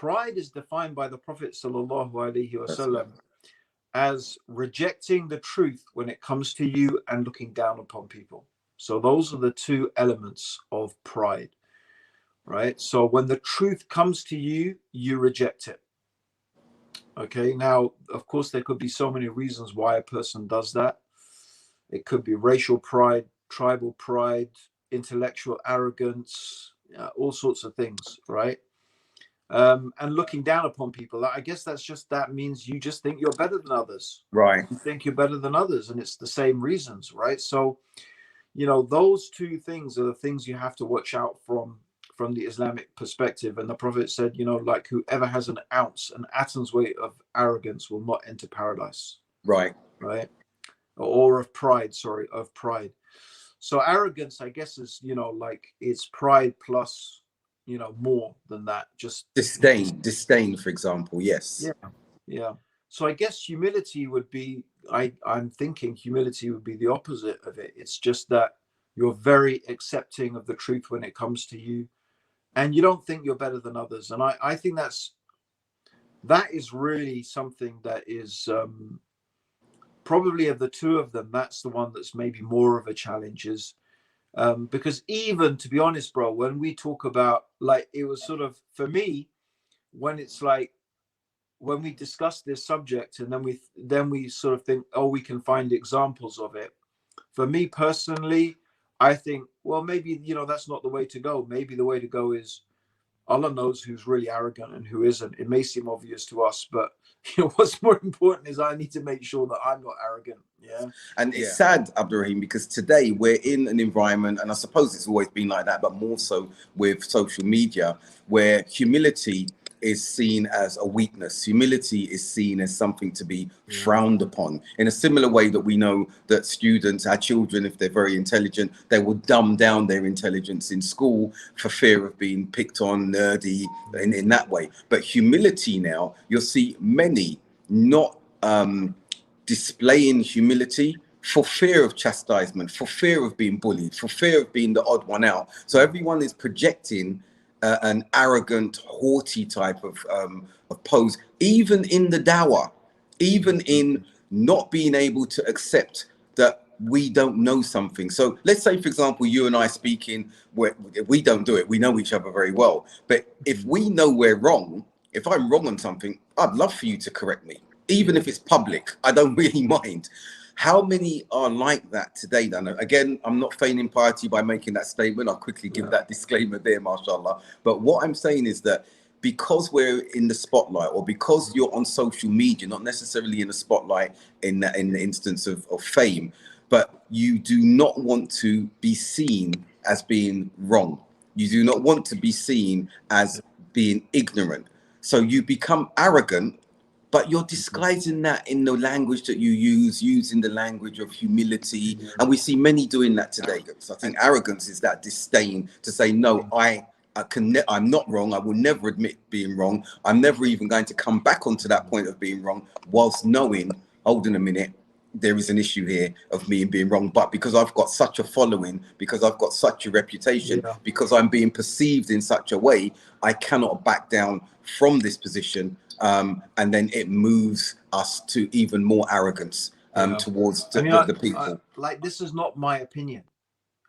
pride is defined by the Prophet sallallahu alaihi wasallam as rejecting the truth when it comes to you and looking down upon people. So those are the two elements of pride, right? So when the truth comes to you, you reject it. Okay, now, of course, there could be so many reasons why a person does that. It could be racial pride, tribal pride, intellectual arrogance, all sorts of things, right? And looking down upon people. I guess that means you just think you're better than others. Right. You think you're better than others, and it's the same reasons, right? So, those two things are the things you have to watch out from the Islamic perspective. And the Prophet said, like whoever has an atom's weight of arrogance will not enter paradise. Right. Right. Or of pride. So arrogance, I guess, is, like it's pride plus, more than that. Just disdain, for example. Yes. Yeah. So I guess humility would be, I'm thinking humility would be the opposite of it. It's just that you're very accepting of the truth when it comes to you, and you don't think you're better than others. And I think that is really something that is probably, of the two of them, that's the one that's maybe more of a challenge, is because even, to be honest, bro, when we talk about, like, it was sort of, for me, when it's like, when we discuss this subject and then we sort of think, oh, we can find examples of it. For me personally, I think, well, maybe, that's not the way to go. Maybe the way to go is Allah knows who's really arrogant and who isn't. It may seem obvious to us, but what's more important is I need to make sure that I'm not arrogant. Yeah. And it's sad, Abdurraheem, because today we're in an environment, and I suppose it's always been like that, but more so with social media, where humility is seen as a weakness. Humility is seen as something to be frowned upon. In a similar way that we know that students, our children, if they're very intelligent, they will dumb down their intelligence in school for fear of being picked on, nerdy, in that way. But humility now, you'll see many not displaying humility for fear of chastisement, for fear of being bullied, for fear of being the odd one out. So everyone is projecting an arrogant, haughty type of pose, even in the dawah, even in not being able to accept that we don't know something. So let's say, for example, you and I speaking, we don't do it. We know each other very well. But if we know we're wrong, if I'm wrong on something, I'd love for you to correct me, even if it's public. I don't really mind. How many are like that today, Dan? Again, I'm not feigning piety by making that statement. I'll quickly give that disclaimer there, mashallah. But what I'm saying is that because we're in the spotlight, or because you're on social media, not necessarily in the spotlight in the instance of fame, but you do not want to be seen as being wrong. You do not want to be seen as being ignorant. So you become arrogant, but you're disguising that in the language that you use, using the language of humility. And we see many doing that today. So I think arrogance is that disdain to say, no, I'm not wrong. I will never admit being wrong. I'm never even going to come back onto that point of being wrong, whilst knowing, hold on a minute, there is an issue here of me being wrong. But because I've got such a following, because I've got such a reputation, because I'm being perceived in such a way, I cannot back down from this position. And then it moves us to even more arrogance towards the people. Like, this is not my opinion.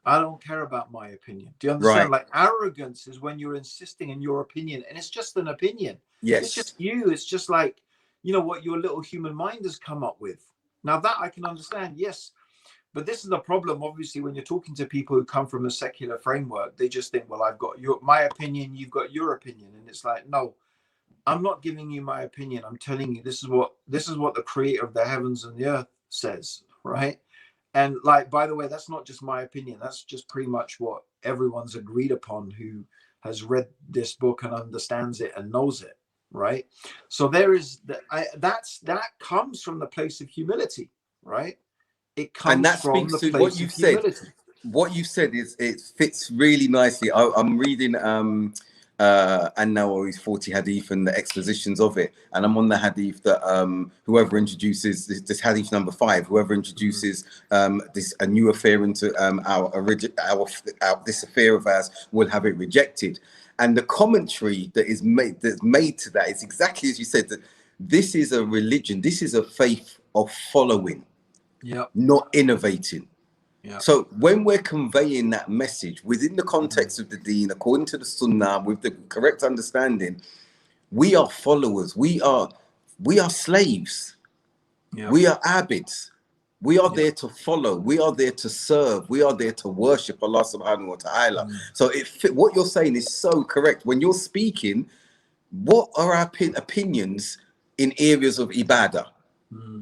I don't care about my opinion. Do you understand? Like, arrogance is when you're insisting in your opinion, and it's just an opinion. Yes. It's just you. It's just like, what your little human mind has come up with. Now that I can understand, yes. But this is the problem, obviously, when you're talking to people who come from a secular framework. They just think, well, I've got my opinion, you've got your opinion. And it's like, no, I'm not giving you my opinion. I'm telling you, this is what the creator of the heavens and the earth says, right? And, like, by the way, that's not just my opinion. That's just pretty much what everyone's agreed upon who has read this book and understands it and knows it, right? So there is that comes from the place of humility, right? It comes and that from speaks the to place what of you've humility. said. What you said is, it fits really nicely. I'm reading and now he's 40 hadith and the expositions of it, and I'm on the hadith that whoever introduces this hadith number 5, whoever introduces a new affair into this affair of ours will have it rejected. And the commentary that's made to that is exactly as you said, that this is a religion, this is a faith of following, Yeah. not innovating. Yeah. So when we're conveying that message within the context of the deen, according to the sunnah, with the correct understanding, we are followers, we are slaves, Yeah. we are abids. We are Yeah. there to follow. We are there to serve. We are there to worship Allah subhanahu wa ta'ala. So what you're saying is so correct. When you're speaking, what are our opinions in areas of ibadah?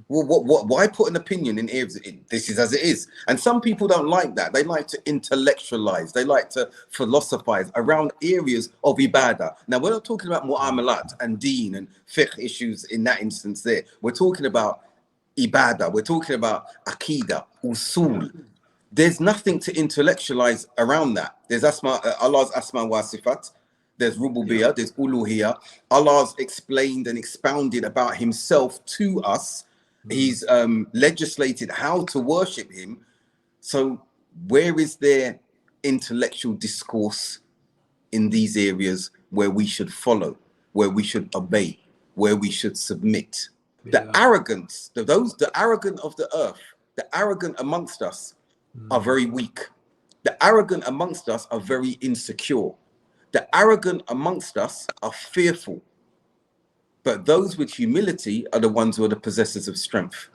Well, why put an opinion in areas? This is as it is. And some people don't like that. They like to intellectualize. They like to philosophize around areas of ibadah. Now, we're not talking about mu'amalat and deen and fiqh issues in that instance there. We're talking about ibadah, we're talking about aqidah, usul. There's nothing to intellectualize around that. There's Allah's asma wa sifat, there's rububiyyah, there's uluhiyyah. Allah's explained and expounded about himself to us. He's legislated how to worship him. So where is there intellectual discourse in these areas where we should follow, where we should obey, where we should submit? The arrogance, the arrogant of the earth, the arrogant amongst us are very weak. The arrogant amongst us are very insecure. The arrogant amongst us are fearful. But those with humility are the ones who are the possessors of strength.